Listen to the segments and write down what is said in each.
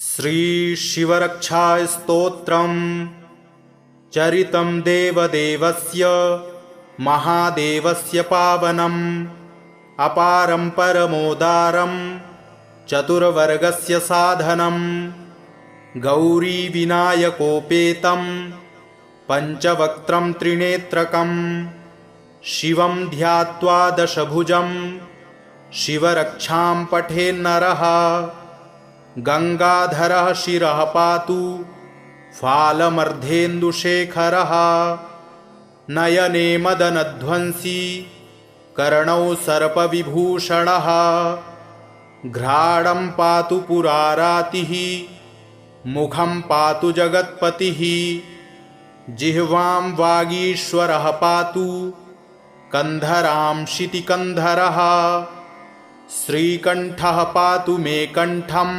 श्री शिवरक्षास्तोत्रम् चरितं देवदेवस्य महादेवस्य पावनम् अपारं परमोदारं चतुर्वर्गस्य साधनं गौरीविनायकोपेतं पञ्चवक्त्रं त्रिनेत्रकं शिवं ध्यात्वा दशभुजं शिवरक्षां पठेन्नरः गंगाधरः शिरः पातु फालमर्धेन्दुशेखरः नयने मदनध्वंसी कर्णौ सर्पविभूषणः घ्राणं पातु पुरारातिः मुखं पातु जगत्पतिः जिह्वां वागीश्वरः पातु कंधरां शितिकन्धरः श्रीकण्ठः पातु मे कण्ठं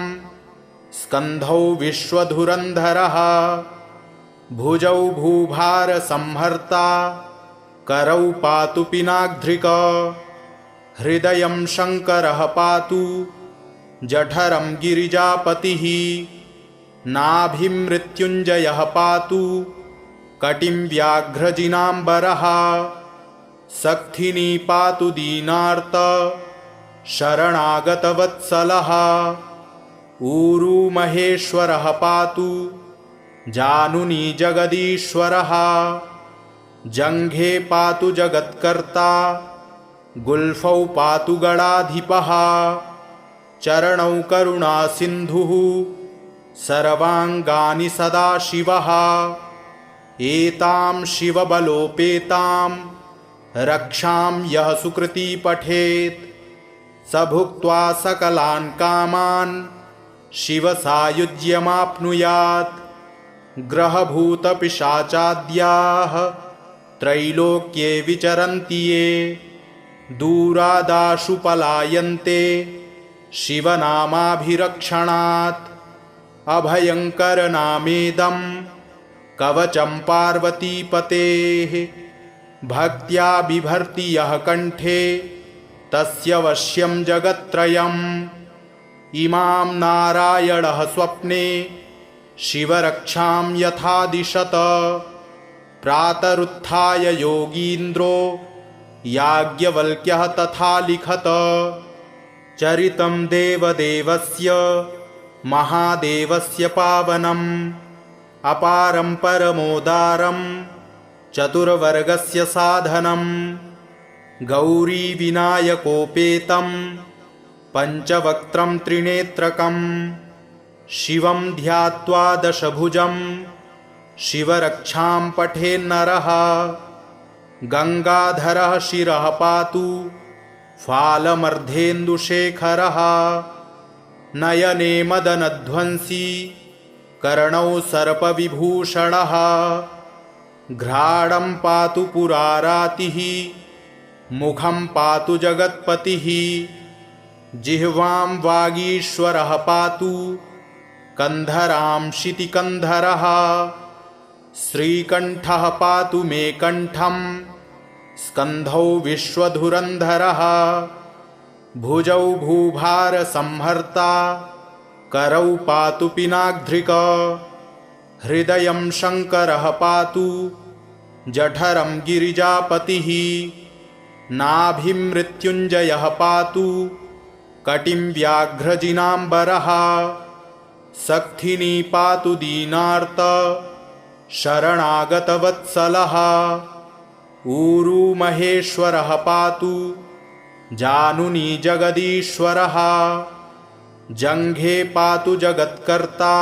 स्कन्धौ विश्वधुरन्धरः भुजौ भूभारसंहर्ता करौ पातु पिनाग्ध्रिक हृदयं शङ्करः पातु जठरं गिरिजापतिः नाभिं मृत्युञ्जयः पातु कटिं व्याघ्रजिनाम्बरः सक्थिनी पातु दीनार्त शरणागतवत्सलः ऊरू महेश्वरः पातु जानुनी जगदीश्वरः जङ्घे पातु जगत्कर्ता गुल्फौ पातु गणाधिपः चरणौ करुणासिन्धुः सर्वाङ्गानि सदाशिवः एतां शिवबलोपेतां रक्षां यः सुकृती पठेत् स भुक्त्वा सकलान् कामान् शिवसायुज्यमाप्नुयात् ग्रहभूतपिशाचाद्याः त्रैलोक्ये विचरन्ति ये दूरादाशु पलायन्ते शिवनामाभिरक्षणात् अभयङ्करनामेदं कवचं पार्वतीपतेः भक्त्या बिभर्ति यः कण्ठे तस्य वश्यं जगत्त्रयम् इमां नारायणः स्वप्ने शिवरक्षां यथादिशत प्रातरुत्थाय योगीन्द्रो याज्ञवल्क्यः तथा लिखत चरितं देवदेवस्य महादेवस्य पावनम् अपारं परमोदारं चतुर्वर्गस्य साधनं गौरीविनायकोपेतं पञ्चवक्त्रं त्रिनेत्रकं शिवं ध्यात्वा दशभुजं शिवरक्षां पठेन्नरः गंगाधरः शिरः पातु फालमर्धेन्दुशेखरः नयने मदनध्वंसी कर्णौ सर्पविभूषणः घ्राणं पातु पुरारातिः मुखं पातु जगत्पतिः जिह्वां वागीश्वरः पातु कंधरां शितिकन्धरः श्रीकण्ठः पातु मे कण्ठं स्कन्धौ विश्वधुरन्धरः भुजौ भूभारसंहर्ता करौ पातु पिनाग्ध्रिक हृदयं शङ्करः पातु जठरं गिरिजापतिः नाभिं मृत्युञ्जयः पातु कटिं व्याघ्रजिनाम्बरः सक्थिनी पातु दीनार्त शरणागतवत्सलः ऊरू महेश्वरः पातु जानुनी जगदीश्वरः जङ्घे पातु जगत्कर्ता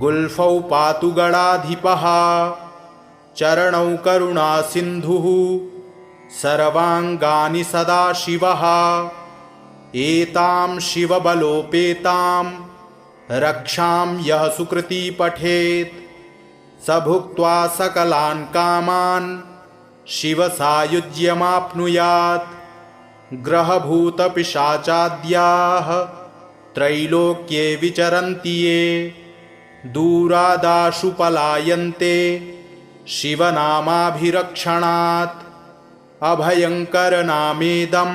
गुल्फौ पातु गणाधिपः चरणौ करुणासिन्धुः सर्वाङ्गानि सदाशिवः एतां शिवबलोपेतां रक्षां यः सुकृती पठेत् स भुक्त्वा सकलान् कामान् शिवसायुज्यमाप्नुयात् ग्रहभूतपिशाचाद्याः त्रैलोक्ये विचरन्ति ये दूरादाशु पलायन्ते शिवनामाभिरक्षणात् अभयङ्करनामेदं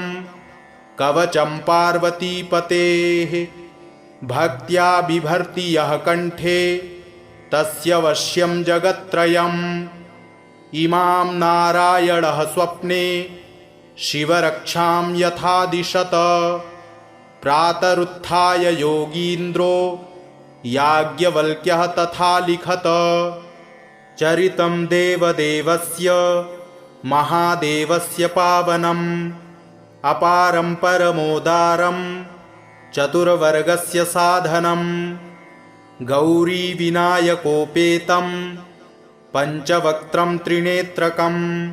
कवचं पार्वतीपतेः भक्त्या बिभर्ति यः कंठे तस्य वश्यं जगत्त्रयम्। इमां नारायणः स्वप्ने शिवरक्षां यथा दिशत। प्रातरुत्थाय योगीन्द्रो याज्ञवल्क्यः तथा लिखत। चरितं देवदेवस्य महादेवस्य पावनम्। अपारं परमोदारं चतुर्वर्गस्य साधनम्। गौरीविनायकोपेतं पञ्चवक्त्रं त्रिनेत्रकम्।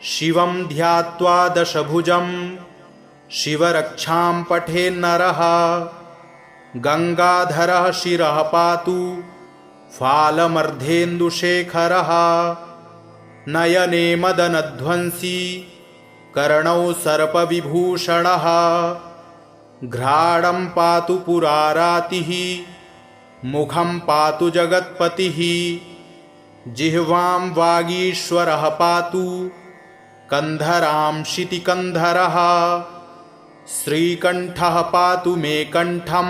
शिवं ध्यात्वा दशभुजं शिवरक्षां पठेन्नरः। गंगाधरः शिरः पातु फालमर्धेन्दुशेखरः। नयने मदनध्वंसी कर्णौ सर्पविभूषणः। घ्राणं पातु पुरारातिः मुखं पातु जगत्पतिः। जिह्वां वागीश्वरः पातु कंधरां शितिकन्धरः। श्रीकण्ठः पातु मे कण्ठं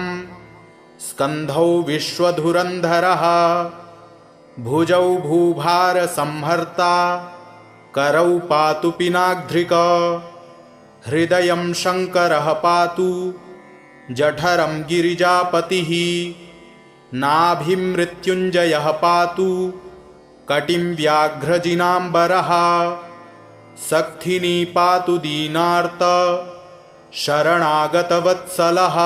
स्कन्धौ विश्वधुरन्धरः। भुजौ भूभारसंहर्ता करौ पातु पिनाग्ध्रिक। हृदयं शङ्करः पातु जठरं गिरिजापतिः। नाभिं मृत्युञ्जयः पातु कटिं व्याघ्रजिनाम्बरः। सक्थिनी पातु दीनार्त शरणागतवत्सलः।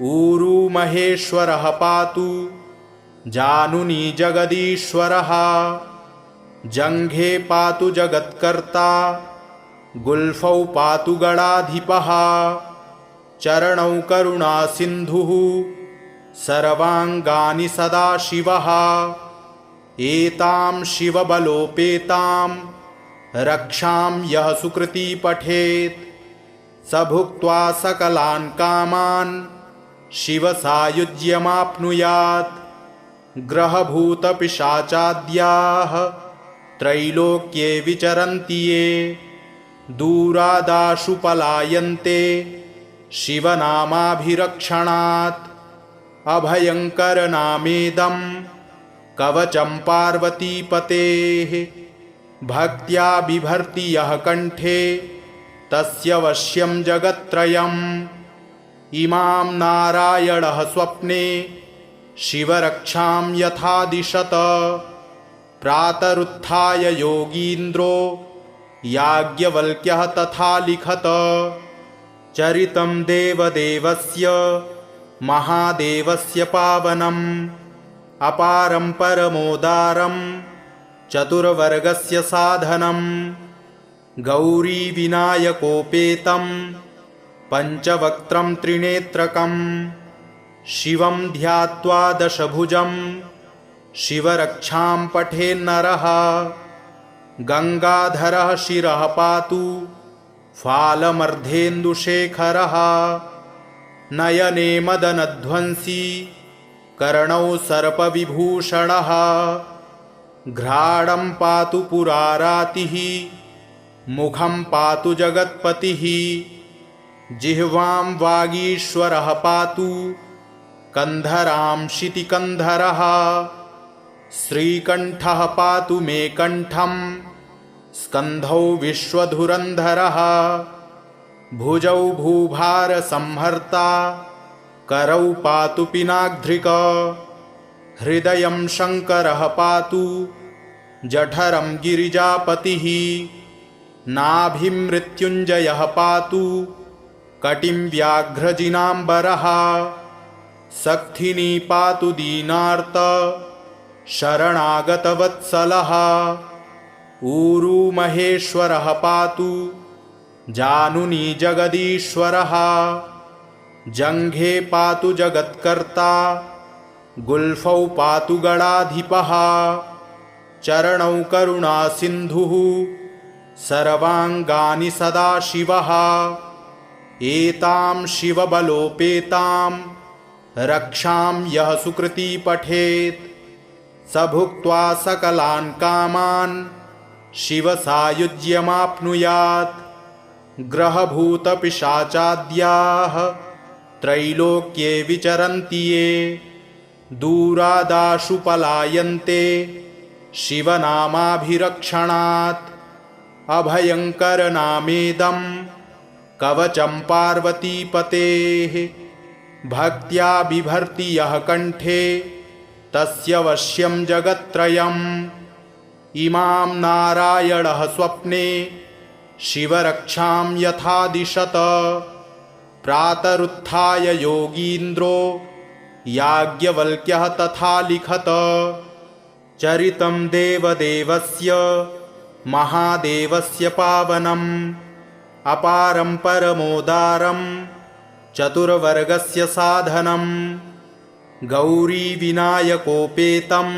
ऊरू महेश्वरः पातु जानुनी जगदीश्वरः। जङ्घे पातु जगत्कर्ता गुल्फौ पातु गणाधिपः। चरणौ करुणासिन्धुः सर्वाङ्गानि सदाशिवः। एतां शिवबलोपेतां रक्षां यः सुकृती पठेत् स भुक्त्वा सकलान् कामान् शिवसायुज्यमाप्नुयात्। ग्रहभूतपिशाचाद्याः त्रैलोक्ये विचरन्ति ये दूरादाशु पलायन्ते शिवनामाभिरक्षणात्। अभयङ्करनामेदं कवचं पार्वतीपतेः। भक्त्या बिभर्ति यः कंठे तस्य वश्यं जगत्त्रयम्। इमां नारायणः स्वप्ने शिवरक्षां यथा दिशत। प्रातरुत्थाय योगीन्द्रो याज्ञवल्क्यः तथा लिखत। चरितं देवदेवस्य महादेवस्य पावनम्। अपारं परमोदारं चतुर्वर्गस्य साधनम्। गौरीविनायकोपेतं पञ्चवक्त्रं त्रिनेत्रकम्। शिवं ध्यात्वा दशभुजं शिवरक्षां पठेन्नरः। गंगाधरः शिरः पातु फालमर्धेन्दुशेखरः। नयने मदनध्वंसी कर्णौ सर्पविभूषणः। घ्राणं पातु पुरारातिः मुखं पातु जगत्पतिः। जिह्वां वागीश्वरः पातु कंधरां शितिकन्धरः। श्रीकण्ठः पातु मे कण्ठं स्कन्धौ विश्वधुरन्धरः। भुजौ भूभारसंहर्ता करौ पातु पिनाग्ध्रिक। हृदयं शङ्करः पातु जठरं गिरिजापतिः। नाभिं मृत्युञ्जयः पातु कटिं व्याघ्रजिनाम्बरः। सक्थिनी पातु दीनार्त शरणागतवत्सलः। ऊरू महेश्वरः पातु जानुनी जगदीश्वरः। जङ्घे पातु जगत्कर्ता गुल्फौ पातु गणाधिपः। चरणौ करुणासिन्धुः सर्वाङ्गानि सदाशिवः। एतां शिवबलोपेतां रक्षां यः सुकृती पठेत् स भुक्त्वा सकलान् कामान् शिवसायुज्यमाप्नुयात्। ग्रहभूतपिशाचाद्याः त्रैलोक्ये विचरन्ति ये दूरादाशु पलायन्ते शिवनामाभिरक्षणात् अभयङ्करनामेदं कवचं पार्वतीपतेः भक्त्या बिभर्ति यः कण्ठे तस्य वश्यं जगत्त्रयम् इमां नारायणः स्वप्ने शिवरक्षां यथा दिशत प्रातरुत्थाय योगीन्द्रो याज्ञवल्क्यः तथा लिखत चरितं देवदेवस्य महादेवस्य पावनम् अपारं परमोदारं चतुर्वर्गस्य साधनम् गौरीविनायकोपेतं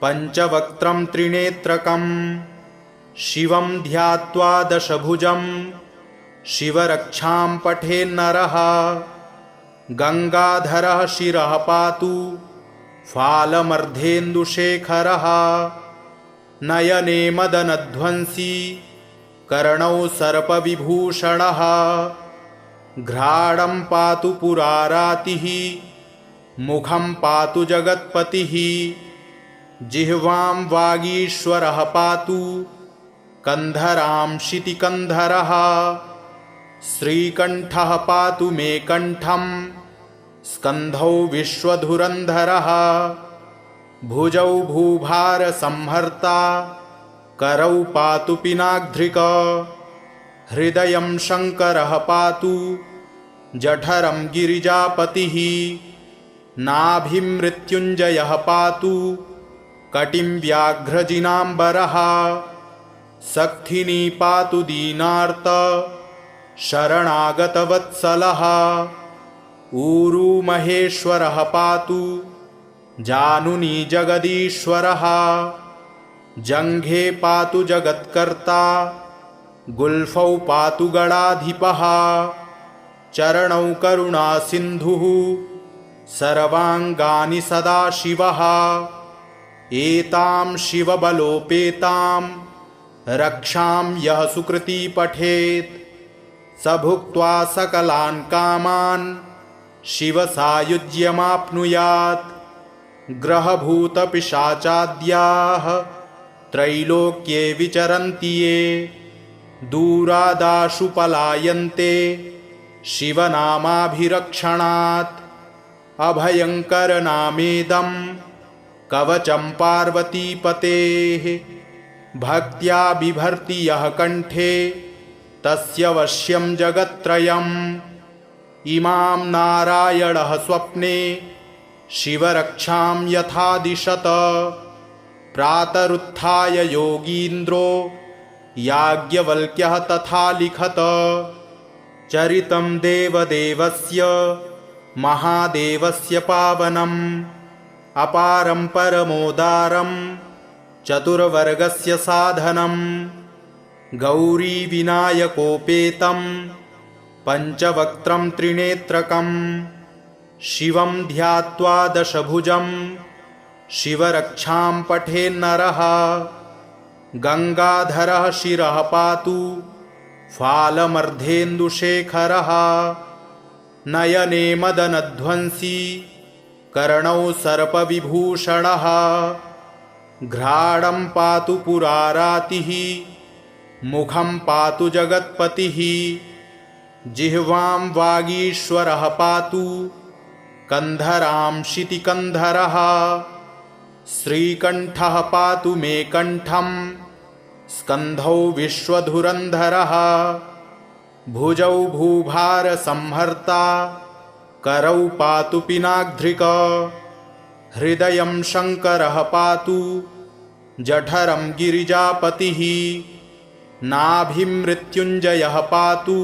पञ्चवक्त्रं त्रिनेत्रकं शिवं ध्यात्वा दशभुजं शिवरक्षां पठेन्नरः गङ्गाधरः शिरः पातु फालमर्धेन्दुशेखरः नयने मदनध्वंसी कर्णौ सर्पविभूषणः घ्राणं पातु पुरारातिः मुखं पातु जगत्पतिः जिह्वां वागीश्वरः पातु कन्धरां शितिकन्धरः श्रीकण्ठः पातु मे कण्ठं स्कन्धौ विश्वधुरन्धरः भुजौ भूभारसंहर्ता करौ पातु पिनाग्ध्रिक हृदयं शङ्करः पातु जठरं गिरिजापतिः नाभिं मृत्युञ्जयः पातु कटिं व्याघ्रजिनाम्बरः सक्थिनी पातु दीनार्त शरणागतवत्सलः ऊरू महेश्वरः पातु जानुनी जगदीश्वरः जङ्घे पातु जगत्कर्ता गुल्फौ पातु गणाधिपः चरणौ करुणासिन्धुः सर्वाङ्गानि सदाशिवः एतां शिवबलोपेतां रक्षां यः सुकृती पठेत् स भुक्त्वा सकलान् कामान् शिवसायुज्यमाप्नुयात् ग्रहभूतपिशाचाद्याः त्रैलोक्ये विचरन्ति ये दूरादाशु पलायन्ते शिवनामाभिरक्षणात् अभयङ्करनामेदं कवचं पार्वतीपतेः भक्त्या बिभर्ति यः कण्ठे तस्य वश्यं जगत्त्रयम् इमां नारायणः स्वप्ने शिवरक्षां यथा दिशत प्रातरुत्थाय योगीन्द्रो याज्ञवल्क्यः तथा लिखत चरितं देवदेवस्य महादेवस्य पावनम् अपारं परमोदारं चतुर्वर्गस्य साधनम् गौरीविनायकोपेतं पञ्चवक्त्रं त्रिनेत्रकं शिवं ध्यात्वा दशभुजं शिवरक्षां पठेन्नरः गङ्गाधरः शिरः पातु फालमर्धेन्दुशेखरः नयने मदनध्वंसी कर्णौ सर्पविभूषणः घ्राणं पातु पुरारातिः मुखं पातु जगत्पतिः जिह्वां वागीश्वरः पातु कन्धरां शितिकन्धरः श्रीकण्ठः पातु मे कण्ठं स्कन्धौ विश्वधुरन्धरः भुजौ भूभारसंहर्ता करौ पातु पिनाग्ध्रिक हृदयं शङ्करः पातु जठरं गिरिजापतिः नाभिं मृत्युञ्जयः पातु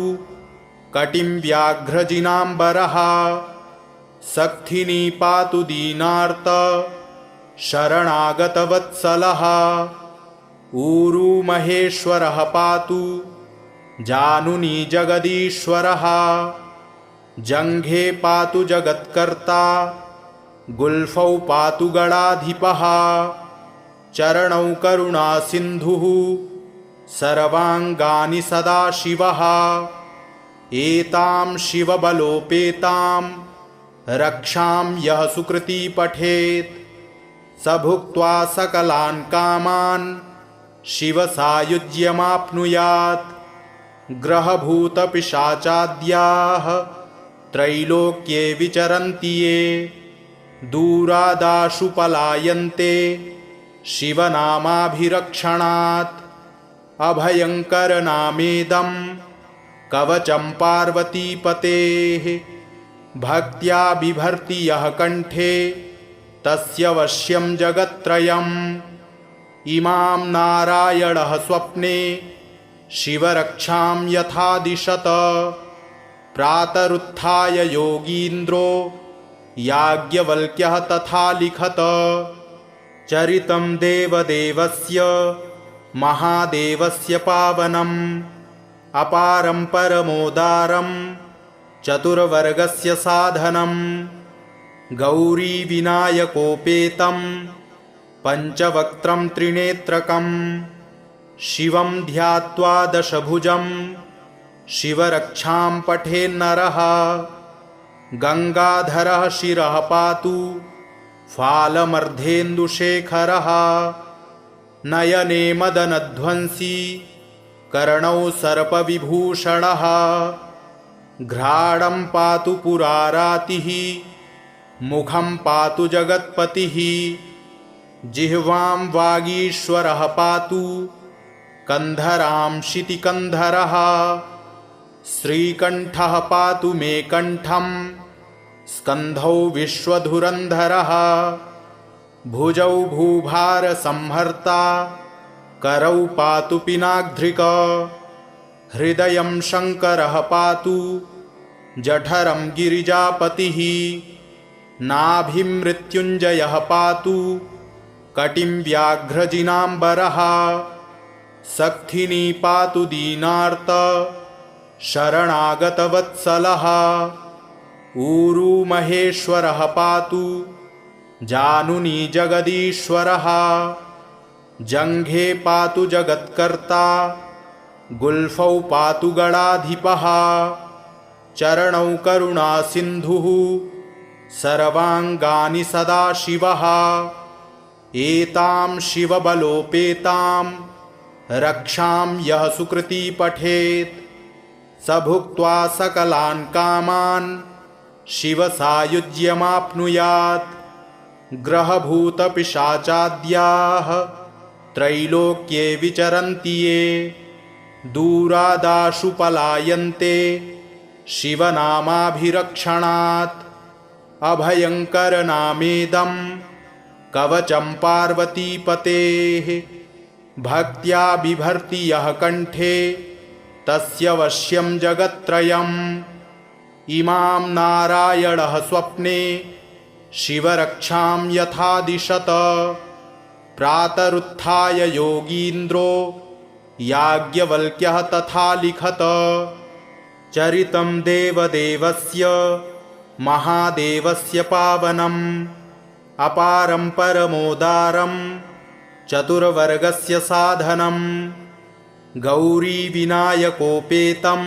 कटिं व्याघ्रजिनाम्बरः सक्थिनी पातु दीनार्त शरणागतवत्सलः ऊरू महेश्वरः पातु जानुनी जगदीश्वरः जङ्घे पातु जगत्कर्ता गुल्फौ पातु गणाधिपः चरणौ करुणासिन्धुः सर्वाङ्गानि सदाशिवः एतां शिवबलोपेतां रक्षां यः सुकृती पठेत् स भुक्त्वा सकलान् कामान् शिवसायुज्यमाप्नुयात्। ग्रहभूतपिशाचाद्याः त्रैलोक्ये विचरन्ति ये दूरादाशु पलायन्ते शिवनामाभिरक्षणात्। अभयङ्करनामेदं कवचं पार्वतीपतेः भक्त्या बिभर्ति यः कण्ठे तस्य वश्यं जगत्त्रयम्। इमां नारायणः स्वप्ने शिवरक्षां यथा दिशत प्रातरुत्थाय योगीन्द्रो याज्ञवल्क्यः तथा लिखत। चरितं देवदेवस्य महादेवस्य पावनम् अपारं परमोदारं चतुर्वर्गस्य साधनम्। गौरीविनायकोपेतं पञ्चवक्त्रं त्रिनेत्रकम् शिवं ध्यात्वा दशभुजं शिवरक्षां पठेन्नरः। गङ्गाधरः शिरः पातु फालमर्धेन्दुशेखरः नयने मदनध्वंसी कर्णौ सर्पविभूषणः। घ्राणं पातु पुरारातिः मुखं पातु जगत्पतिः। जिह्वां वागीश्वरः पातु कन्धरां शितिकन्धरः। श्रीकण्ठः पातु मे कण्ठं स्कन्धौ विश्वधुरन्धरः। भुजौ भूभारसंहर्ता करौ पातु पिनाग्ध्रिक। हृदयं शङ्करः पातु जठरं गिरिजापतिः। नाभिं मृत्युञ्जयः पातु कटिं व्याघ्रजिनाम्बरः। सक्थिनी पातु दीनार्त शरणागतवत्सलः। ऊरू महेश्वरः पातु जानुनी जगदीश्वरः। जङ्घे पातु जगत्कर्ता गुल्फौ पातु गणाधिपः। चरणौ करुणासिन्धुः सर्वाङ्गानि सदाशिवः। एतां शिवबलोपेतां रक्षां यः सुकृती पठेत् स भुक्त्वा सकलान् कामान् शिवसायुज्यमाप्नुयात्। ग्रहभूतपिशाचाद्याः त्रैलोक्ये विचरन्ति ये दूरादाशु पलायन्ते शिवनामाभिरक्षणात्। अभयङ्करनामेदं कवचं पार्वतीपतेः भक्त्या बिभर्ति यः कण्ठे तस्य वश्यं जगत्त्रयम्। इमां नारायणः स्वप्ने शिवरक्षां यथा दिशत प्रातरुत्थाय योगीन्द्रो याज्ञवल्क्यः तथा लिखत। चरितं देवदेवस्य महादेवस्य पावनम् अपारं परमोदारं चतुर्वर्गस्य साधनम्। गौरीविनायकोपेतं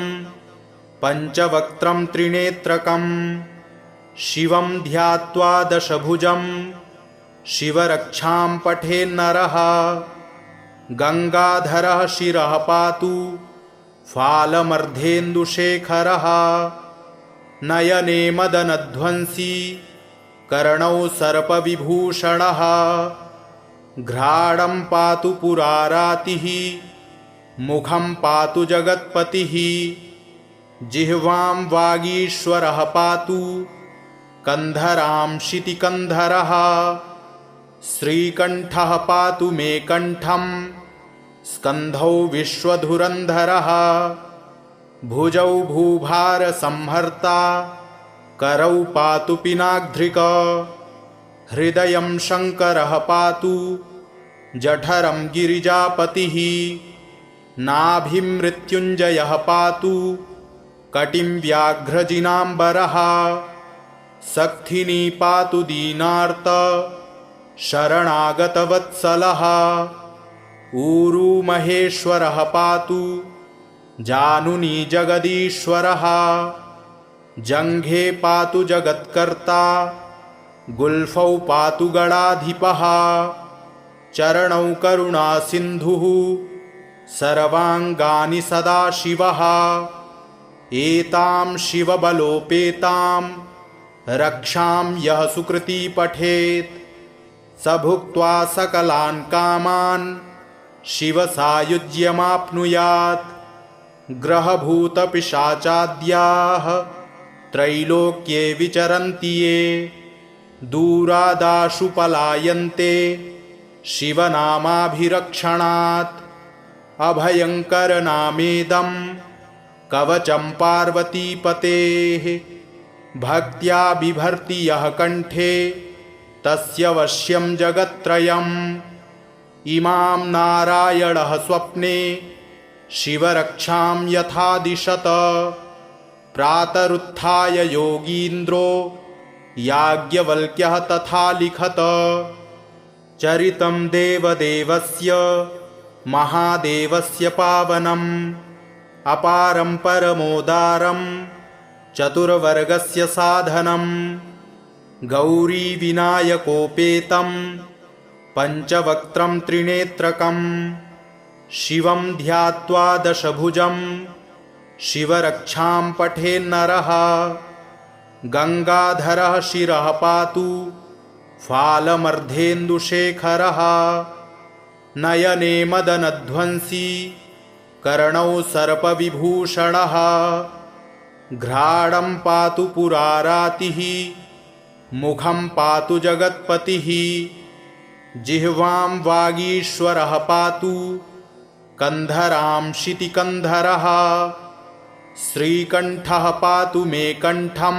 पञ्चवक्त्रं त्रिनेत्रकम् शिवं ध्यात्वा दशभुजं शिवरक्षां पठेन्नरः। गङ्गाधरः शिरः पातु फालमर्धेन्दुशेखरः। नयने मदनध्वंसी कर्णौ सर्पविभूषणः। घ्राणं पातु पुरारातिः मुखं पातु जगत्पतिः। जिह्वां वागीश्वरः पातु कन्धरां शितिकन्धरः। श्रीकण्ठः पातु मे कण्ठं स्कन्धौ विश्वधुरन्धरः। भुजौ भूभारसंहर्ता करौ पातु पिनाग्ध्रिक। हृदयं शङ्करः पातु जठरं गिरिजापतिः। नाभिं मृत्युञ्जयः पातु कटिं व्याघ्रजिनाम्बरः। सक्थिनी पातु दीनार्त शरणागतवत्सलः। ऊरू महेश्वरः पातु जानुनी जगदीश्वरः जङ्घे पातु जगत्कर्ता गुल्फौ पातु गणाधिपः चरणौ करुणासिन्धुः सर्वाङ्गानि सदाशिवः एतां शिवबलोपेतां रक्षां यः सुकृती पठेत् स भुक्त्वा सकलान् कामान् शिवसायुज्यमाप्नुयात् ग्रहभूतपिशाचाद्याः त्रैलोक्ये विचरन्ति ये दूरादाशु पलायन्ते शिवनामाभिरक्षणात् अभयङ्करनामेदं कवचं पार्वतीपतेः भक्त्या बिभर्ति यः कण्ठे तस्य वश्यं जगत्त्रयम् इमां नारायणः स्वप्ने शिवरक्षां यथा दिशत प्रातरुत्थाय योगीन्द्रो याज्ञवल्क्यः तथा लिखत चरितं देवदेवस्य महादेवस्य पावनम् अपारं परमोदारं चतुर्वर्गस्य साधनं गौरीविनायकोपेतं पञ्चवक्त्रं त्रिनेत्रकं शिवं ध्यात्वा दशभुजं शिवरक्षां पठेन्नरः गङ्गाधरः शिरः पातु फालमर्धेन्दुशेखरः नयने मदनध्वंसी कर्णौ सर्पविभूषणः घ्राणं पातु पुरारातिः मुखं पातु जगत्पतिः जिह्वां वागीश्वरः पातु कन्धरां शितिकन्धरः श्रीकण्ठः पातु मे कण्ठं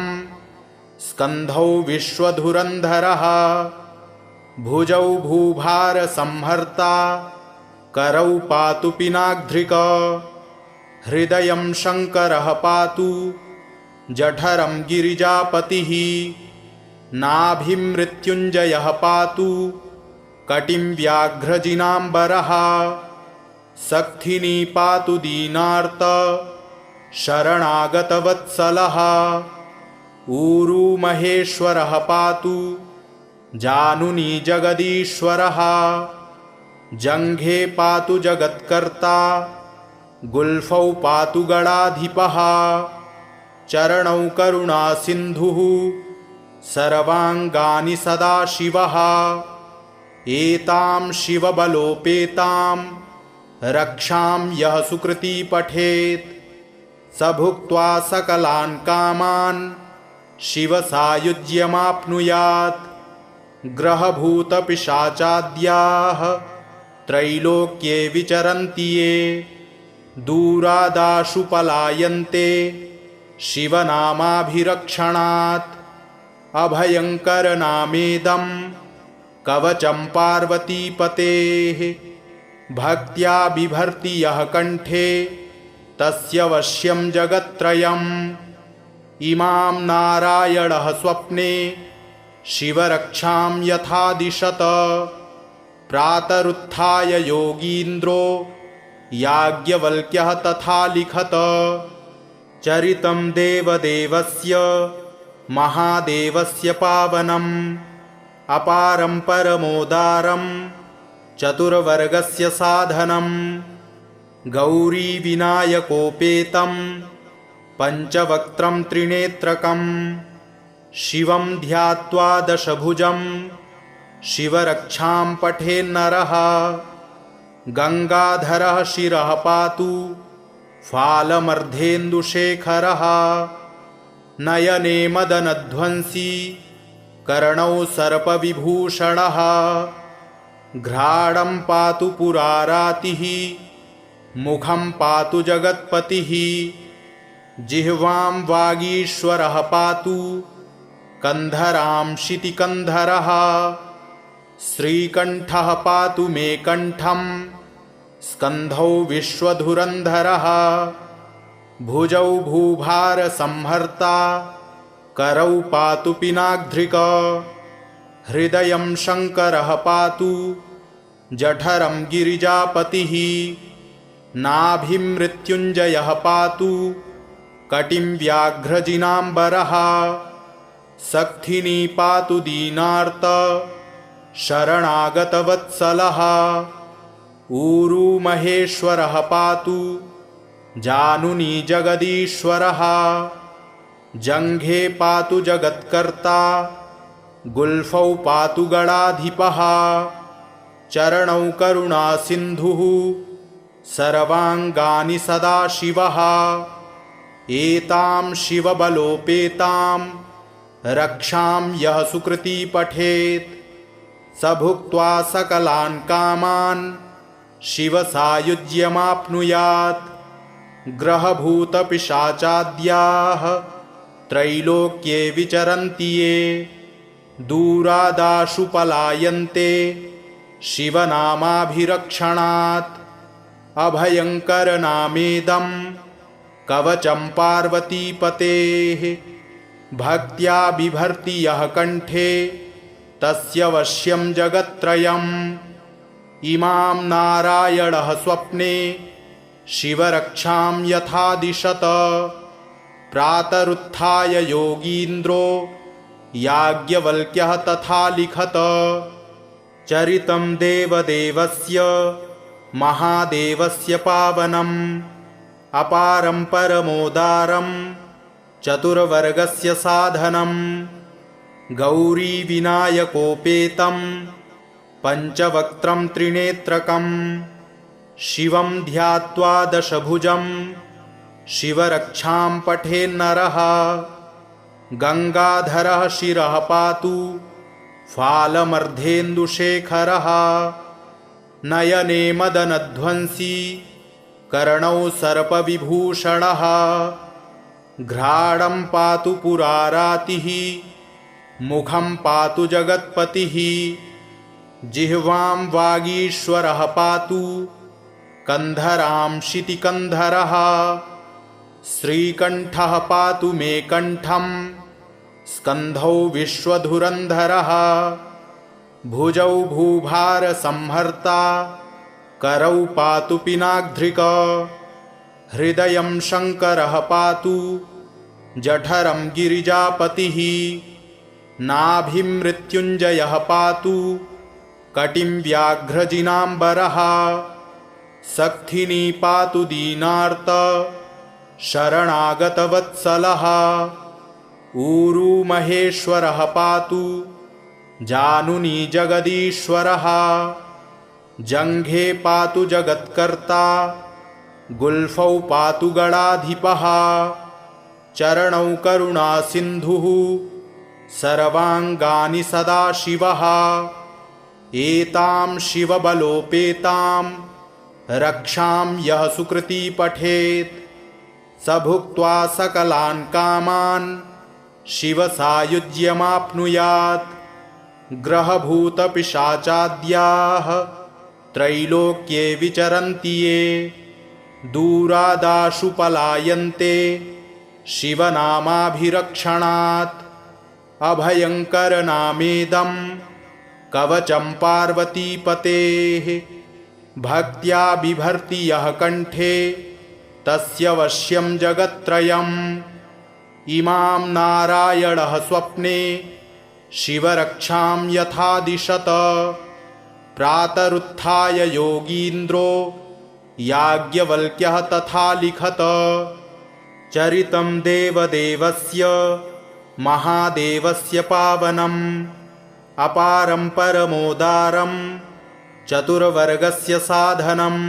स्कन्धौ विश्वधुरन्धरः भुजौ भूभारसंहर्ता करौ पातु पिनाग्ध्रिक हृदयं शङ्करः पातु जठरं गिरिजापतिः नाभिं मृत्युञ्जयः पातु कटिं व्याघ्रजिनाम्बरः सक्थिनी पातु दीनार्त शरणागतवत्सलः ऊरू महेश्वरः पातु जानुनी जगदीश्वरः जङ्घे पातु जगत्कर्ता गुल्फौ पातु गणाधिपः चरणौ करुणासिन्धुः सर्वाङ्गानि सदाशिवः एतां शिवबलोपेतां रक्षां यः सुकृती पठेत् स भुक्त्वा सकलान् कामान् शिवसायुज्यमाप्नुयात् ग्रहभूतपिशाचाद्याः त्रैलोक्ये विचरन्ति ये दूरादाशु पलायन्ते शिवनामाभिरक्षणात् अभयङ्करनामेदं कवचं पार्वतीपतेः भक्त्या बिभर्ति यः कण्ठे तस्य वश्यं जगत्त्रयम् इमां नारायणः स्वप्ने शिवरक्षां यथा दिशत प्रातरुत्थाय योगीन्द्रो याज्ञवल्क्यः तथा लिखत चरितं देवदेवस्य महादेवस्य पावनम् अपारं परमोदारं चतुर्वर्गस्य साधनं गौरीविनायकोपेतं पञ्चवक्त्रं त्रिनेत्रकं शिवं ध्यात्वा दशभुजं शिवरक्षां पठेन्नरः गङ्गाधरः शिरः पातु फालमर्धेन्दुशेखरः नयने मदनध्वंसी कर्णौ सर्पविभूषणः घ्राणं पातु पुरारातिः मुखं पातु जगत्पतिः जिह्वां वागीश्वरः पातु कन्धरां शितिकन्धरः श्रीकण्ठः पातु मे कण्ठं स्कन्धौ विश्वधुरन्धरः भुजौ भूभारसंहर्ता करौ पातु पिनाग्ध्रिक हृदयं शङ्करः पातु जठरं गिरिजापतिः नाभिमृत्युञ्जयः पातु कटिं व्याघ्रजिनाम्बरः सक्थिनी पातु दीनार्त शरणागतवत्सलः ऊरू महेश्वरः पातु जानुनी जगदीश्वरः जङ्घे पातु जगत्कर्ता गुल्फौ पातु गणाधिपः चरणौ करुणासिन्धुः सर्वाङ्गानि सदाशिवः एतां शिवबलोपेतां रक्षां यः सुकृती पठेत् स भुक्त्वा सकलान् कामान् शिवसायुज्यमाप्नुयात् ग्रहभूतपिशाचाद्याः त्रैलोक्ये विचरन्ति ये दूरादाशु पलायन्ते शिवनामाभिरक्षणात् अभयङ्करनामेदं कवचं पार्वतीपतेः भक्त्या बिभर्ति यः कण्ठे तस्य वश्यं जगत्त्रयम् इमां नारायणः स्वप्ने शिवरक्षां यथा दिशत प्रातरुत्थाय योगीन्द्रो याज्ञवल्क्यः तथा लिखत चरितं देवदेवस्य महादेवस्य पावनम् अपारं परमोदारं चतुर्वर्गस्य साधनम् गौरीविनायकोपेतं पञ्चवक्त्रं त्रिनेत्रकं शिवं ध्यात्वा दशभुजं शिवरक्षां पठेन्नरः गङ्गाधरः शिरः पातु फालमर्धेन्दुशेखरः नयने मदनध्वंसी कर्णौ सर्पविभूषणः घ्राणं पातु पुरारातिः मुखं पातु जगत्पतिः जिह्वां वागीश्वरः पातु कन्धरां शितिकन्धरः श्रीकण्ठः पातु मे कण्ठं स्कन्धौ विश्वधुरन्धरः भुजौ भूभारसंहर्ता करौ पातु पिनाग्ध्रिक हृदयं शङ्करः पातु जठरं गिरिजापतिः नाभिमृत्युञ्जयः पातु कटिं व्याघ्रजिनाम्बरः सक्थिनी पातु दीनार्त शरणागतवत्सलः ऊरू महेश्वरः पातु जानुनी जगदीश्वरः जङ्घे पातु जगत्कर्ता गुल्फौ पातु गणाधिपः चरणौ करुणासिन्धुः सर्वाङ्गानि सदाशिवः एतां शिवबलोपेतां रक्षां यः सुकृती पठेत् स भुक्त्वा सकलान् कामान् शिवसायुज्यमाप्नुयात् ग्रहभूतपिशाचाद्याः त्रैलोक्ये विचरन्ति ये दूरादाशु पलायन्ते शिवनामाभिरक्षणात् अभयङ्करनामेदं कवचं पार्वतीपतेः भक्त्या बिभर्ति यः कण्ठे तस्य वश्यं जगत्त्रयम् इमां नारायणः स्वप्ने शिवरक्षां यथा दिशत प्रातरुत्थाय योगीन्द्रो याज्ञवल्क्यः तथा लिखत चरितं देवदेवस्य महादेवस्य पावनम् अपारं परमोदारं चतुर्वर्गस्य साधनम्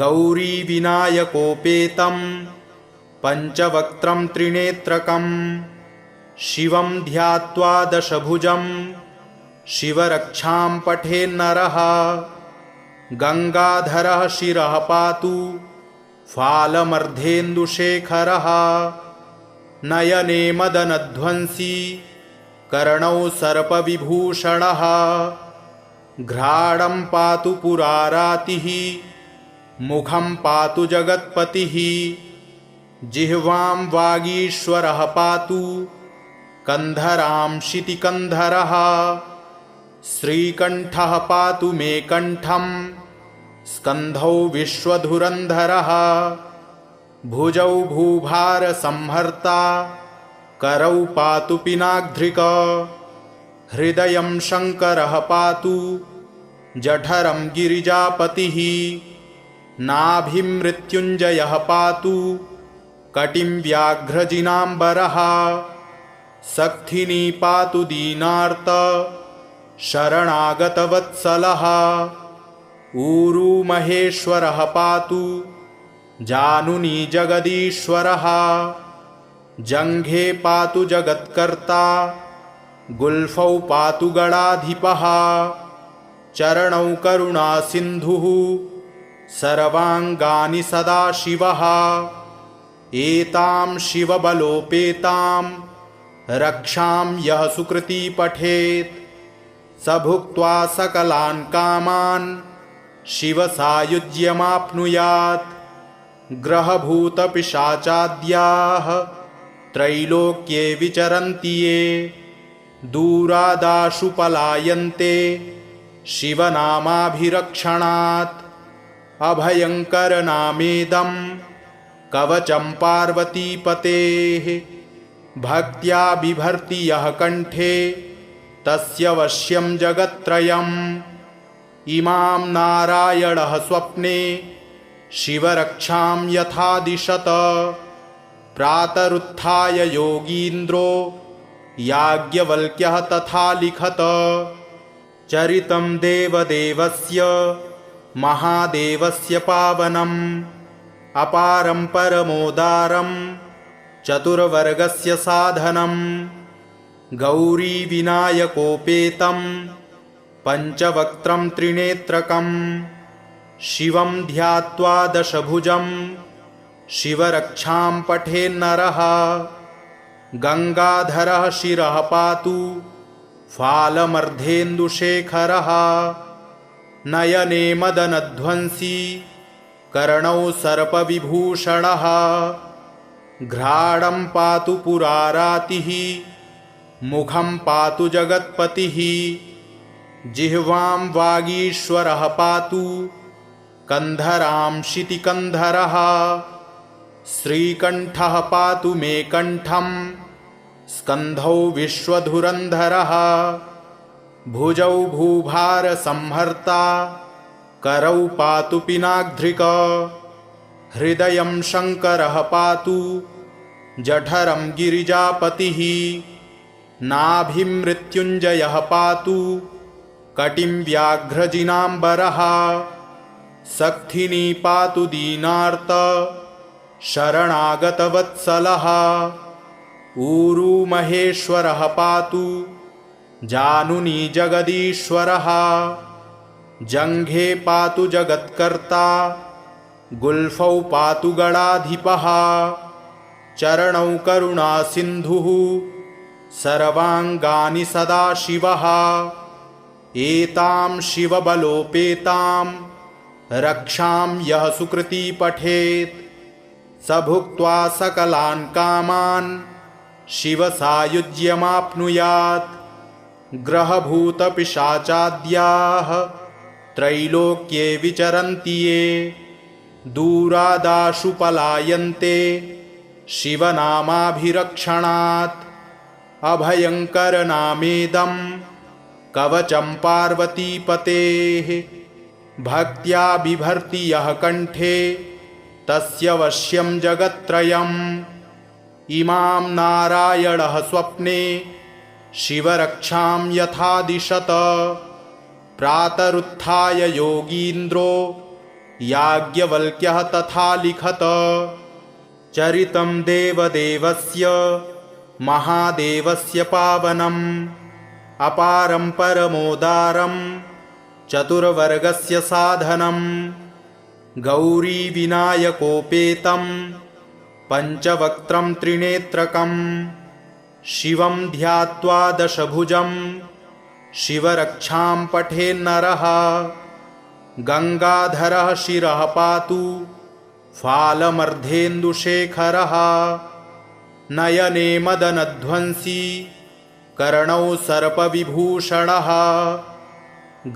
गौरीविनायकोपेतं पञ्चवक्त्रं त्रिनेत्रकं शिवं ध्यात्वा दशभुजं शिवरक्षां पठेन्नरः गङ्गाधरः शिरः पातु फालमर्धेन्दुशेखरः नयने मदनध्वंसी कर्णौ सर्पविभूषणः घ्राणं पातु पुरारातिः मुखं पातु जगत्पतिः जिह्वां वागीश्वरः पातु कन्धरां शितिकन्धरः श्रीकण्ठः पातु मे कण्ठं स्कन्धौ विश्वधुरन्धरः भुजौ भूभारसंहर्ता करौ पातु पिनाग्ध्रिक हृदयं शङ्करः पातु जठरं गिरिजापतिः नाभिं मृत्युञ्जयः पातु कटिं व्याघ्रजिनाम्बरः सक्थिनी पातु दीनार्त शरणागतवत्सलः ऊरू महेश्वरः पातु जानुनी जगदीश्वरः जङ्घे पातु जगत्कर्ता गुल्फौ पातु गणाधिपः चरणौ करुणासिन्धुः सर्वाङ्गानि सदाशिवः एतां शिवबलोपेतां रक्षां यः सुकृती पठेत् स भुक्त्वा सकलान् कामान् शिवसायुज्यमाप्नुयात् ग्रहभूतपिशाचाद्याः त्रैलोक्ये विचरन्ति ये दूरादाशु पलायन्ते शिवनामाभिरक्षणात् अभयङ्करनामेदं कवचं पार्वतीपतेः भक्त्या बिभर्ति यः कण्ठे तस्य वश्यं जगत्त्रयम् इमां नारायणः स्वप्ने शिवरक्षां यथा दिशत प्रातरुत्थाय योगीन्द्रो याज्ञवल्क्यः तथा लिखत चरितं देवदेवस्य महादेवस्य पावनम् अपारं परमोदारं चतुर्वर्गस्य साधनं गौरीविनायकोपेतं पञ्चवक्त्रं त्रिनेत्रकं शिवं ध्यात्वा दशभुजं शिवरक्षां पठेन्नरः गङ्गाधरः शिरः पातु फालमर्धेन्दुशेखरः नयने मदनध्वंसी कर्णौ सर्पविभूषणः घ्राणं पातु पुरारातिः मुखं पातु जगत्पतिः जिह्वां वागीश्वरः पातु कन्धरां शितिकन्धरः श्रीकण्ठः पातु मे कण्ठं स्कन्धौ विश्वधुरन्धरः भुजौ भूभारसंहर्ता करौ पातु पिनाग्ध्रिक हृदयं शङ्करः पातु जठरं गिरिजापतिः नाभिं मृत्युञ्जयः पातु कटिं व्याघ्रजिनाम्बरः सक्थिनी पातु दीनार्त शरणागतवत्सलः ऊरू महेश्वरः पातु जानुनी जगदीश्वरः जङ्घे पातु जगत्कर्ता गुल्फौ पातु गणाधिपः चरणौ करुणासिन्धुः सर्वाङ्गानि सदाशिवः एतां शिवबलोपेतां रक्षां यः सुकृती पठेत् स भुक्त्वा सकलान् कामान् शिवसायुज्यमाप्नुयात् ग्रहभूतपिशाचाद्याः त्रैलोक्ये विचरन्ति ये दूरादाशु पलायन्ते शिवनामाभिरक्षणात् अभयङ्करनामेदं कवचं पार्वतीपतेः भक्त्या बिभर्ति यः कण्ठे तस्य वश्यं जगत्त्रयम् इमां नारायणः स्वप्ने शिवरक्षां यथा दिशत प्रातरुत्थाय योगीन्द्रो याज्ञवल्क्यः तथा लिखत चरितं देवदेवस्य महादेवस्य पावनम् अपारं परमोदारं चतुर्वर्गस्य साधनं गौरीविनायकोपेतं पञ्चवक्त्रं त्रिनेत्रकं शिवं ध्यात्वा दशभुजं शिवरक्षां पठेन्नरः गङ्गाधरः शिरः पातु फालमर्धेन्दुशेखरः नयने मदनध्वंसी कर्णौ सर्पविभूषणः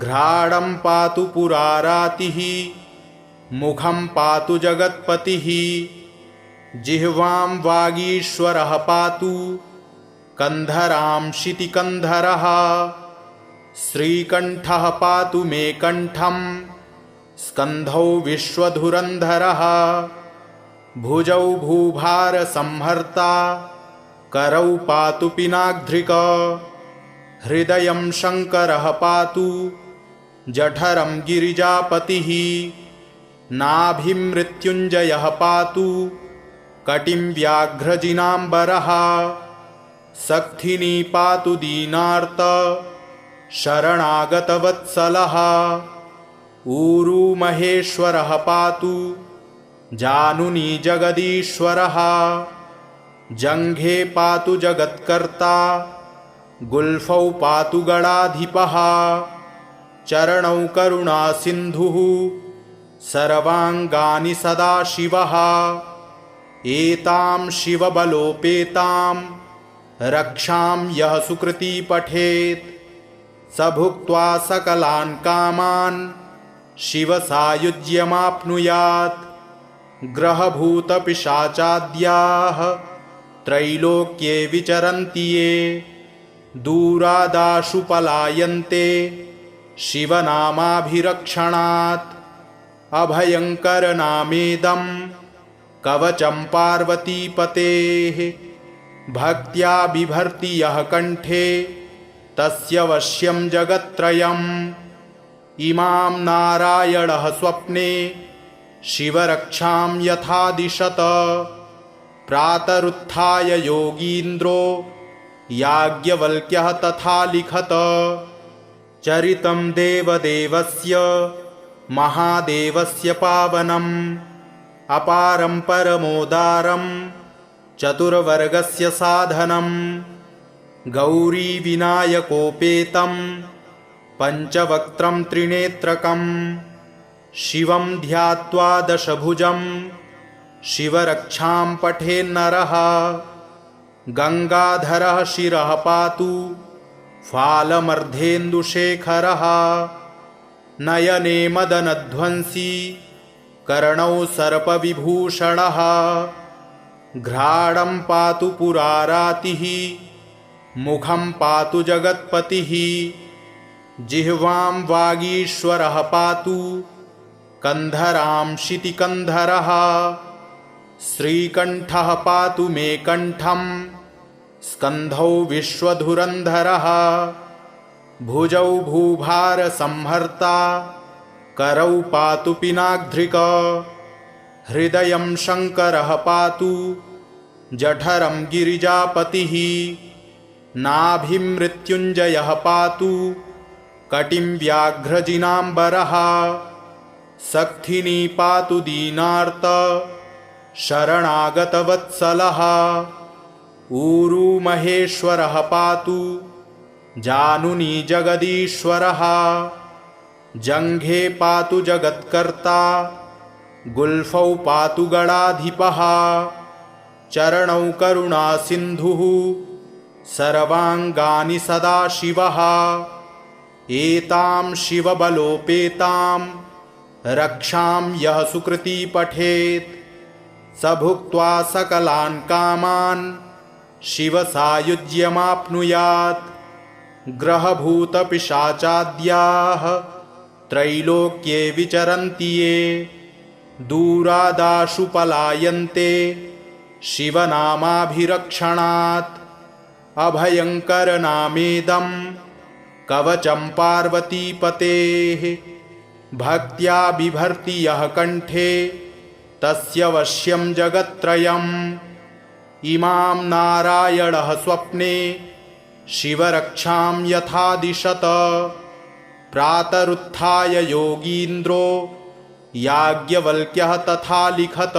घ्राणं पातु पुरारातिः मुखं पातु जगत्पतिः जिह्वां वागीश्वरः पातु कन्धरां शितिकन्धरः श्रीकण्ठः पातु मे कण्ठं स्कन्धौ विश्वधुरन्धरः भुजौ भूभारसंहर्ता करौ पातु पिनाग्ध्रिक हृदयं शङ्करः पातु जठरं गिरिजापतिः नाभिं मृत्युञ्जयः पातु कटिं व्याघ्रजिनाम्बरः सक्थिनी पातु दीनार्त शरणागतवत्सलः ऊरू महेश्वरः पातु जानुनी जगदीश्वरः जङ्घे पातु जगत्कर्ता गुल्फौ पातु गणाधिपः चरणौ करुणासिन्धुः सर्वाङ्गानि सदाशिवः एतां शिवबलोपेतां रक्षां यः सुकृती पठेत् स भुक्त्वा सकलान् कामान् शिवसायुज्यमाप्नुयात् ग्रहभूतपिशाचाद्याः त्रैलोक्ये विचरन्ति ये दूरादाशु पलायन्ते शिवनामाभिरक्षणात् अभयङ्करनामेदं कवचं पार्वतीपतेः भक्त्या बिभर्ति यः कण्ठे तस्य वश्यं जगत्त्रयम् इमां नारायणः स्वप्ने शिवरक्षां यथा दिशत प्रातरुत्थाय योगीन्द्रो याज्ञवल्क्यः तथा लिखत चरितं देवदेवस्य महादेवस्य पावनम् अपारं परमोदारं चतुर्वर्गस्य साधनं गौरीविनायकोपेतं पञ्चवक्त्रं त्रिनेत्रकं शिवं ध्यात्वा दशभुजं शिवरक्षां पठेन्नरः गङ्गाधरः शिरः पातु फालमर्धेन्दुशेखरः नयने मदनध्वंसी कर्णौ सर्पविभूषणः घ्राणं पातु पुरारातिः मुखं पातु जगत्पतिः जिह्वां वागीश्वरः पातु कन्धरां शितिकन्धरः श्रीकण्ठः पातु मे कण्ठं स्कन्धौ विश्वधुरन्धरः भुजौ भूभारसंहर्ता करौ पातु पिनाग्ध्रिक हृदयं शङ्करः पातु जठरं गिरिजापतिः नाभिं मृत्युञ्जयः पातु कटिं व्याघ्रजिनाम्बरः सक्थिनी पातु दीनार्त शरणागतवत्सलः ऊरू महेश्वरः पातु जानुनी जगदीश्वरः जङ्घे पातु जगत्कर्ता गुल्फौ पातु गणाधिपः चरणौ करुणासिन्धुः सर्वाङ्गानि सदाशिवः एतां शिवबलोपेतां रक्षां यः सुकृती पठेत् स भुक्त्वा सकलान् कामान् शिवसायुज्यमाप्नुयात् ग्रहभूतपिशाचाद्याः त्रैलोक्ये विचरन्ति ये दूरादाशु पलायन्ते शिवनामाभिरक्षणात् अभयङ्करनामेदं कवचं पार्वतीपतेः भक्त्या बिभर्ति यः कण्ठे तस्य वश्यं जगत्त्रयम् इमां नारायणः स्वप्ने शिवरक्षां यथा दिशत प्रातरुत्थाय योगीन्द्रो याज्ञवल्क्यः तथा लिखत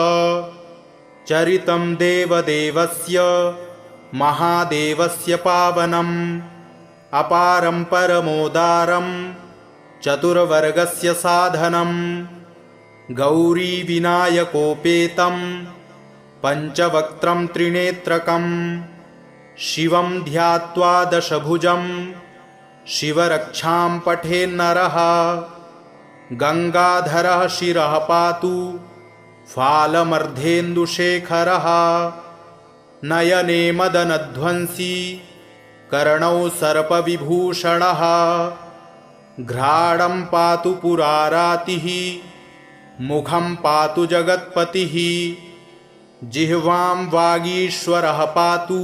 चरितं देवदेवस्य महादेवस्य पावनम् अपारं परमोदारं चतुर्वर्गस्य साधनं गौरीविनायकोपेतं पञ्चवक्त्रं त्रिनेत्रकं शिवं ध्यात्वा दशभुजं शिवरक्षां पठेन्नरः गंगाधरः शिरः पातु फालमर्धेन्दुशेखरः नयने मदनध्वंसी कर्णौ सर्पविभूषणः घ्राणं पातु पुरारातिः मुखं पातु जगत्पतिः जिह्वां वागीश्वरः पातु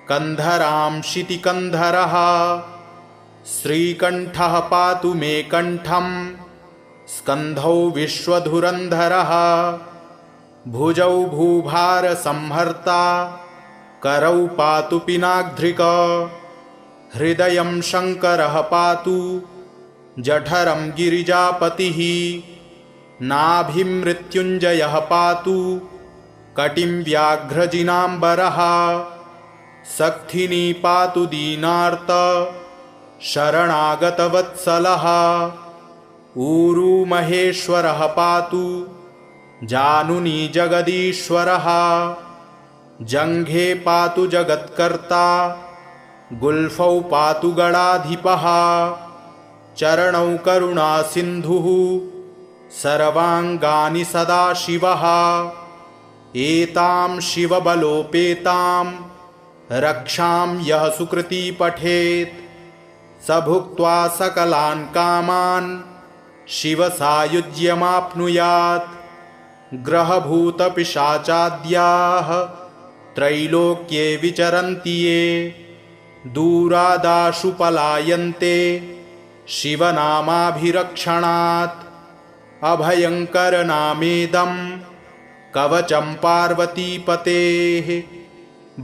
कंधरां शितिकन्धरः श्रीकण्ठः पातु मे कण्ठं स्कन्धौ विश्वधुरन्धरः भुजौ भूभारसंहर्ता करौ पातु पिनाग्ध्रिक हृदयं शङ्करः पातु जठरं गिरिजापतिः नाभिं मृत्युञ्जयः पातु कटिं व्याघ्रजिनाम्बरः सक्थिनी पातु दीनार्त शरणागतवत्सलः ऊरू महेश्वरः पातु जानुनी जगदीश्वरः जङ्घे पातु जगत्कर्ता गुल्फौ पातु गणाधिपः चरणौ करुणासिन्धुः सर्वाङ्गानि सदाशिवः एतां शिवबलोपेतां रक्षां यः सुकृती पठेत् स भुक्त्वा सकलान् कामान् शिवसायुज्यमाप्नुयात् ग्रहभूतपिशाचाद्याः त्रैलोक्ये विचरन्ति ये दूरादाशु पलायन्ते शिवनामाभिरक्षणात् अभयङ्करनामेदं कवचं पार्वतीपतेः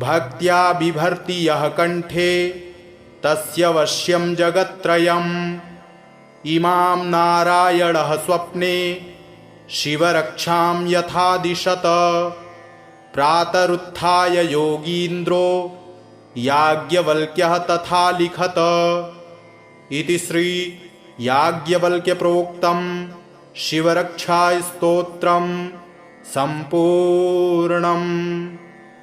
भक्त्या बिभर्ति यः कण्ठे तस्य वश्यं जगत्त्रयम् इमां नारायणः स्वप्ने शिवरक्षां यथा दिशत प्रातरुत्थाय योगीन्द्रो याज्ञवल्क्यः तथा लिखत इति श्री याज्ञवल्क्यप्रोक्तं शिवरक्षास्तोत्रं सम्पूर्णम्।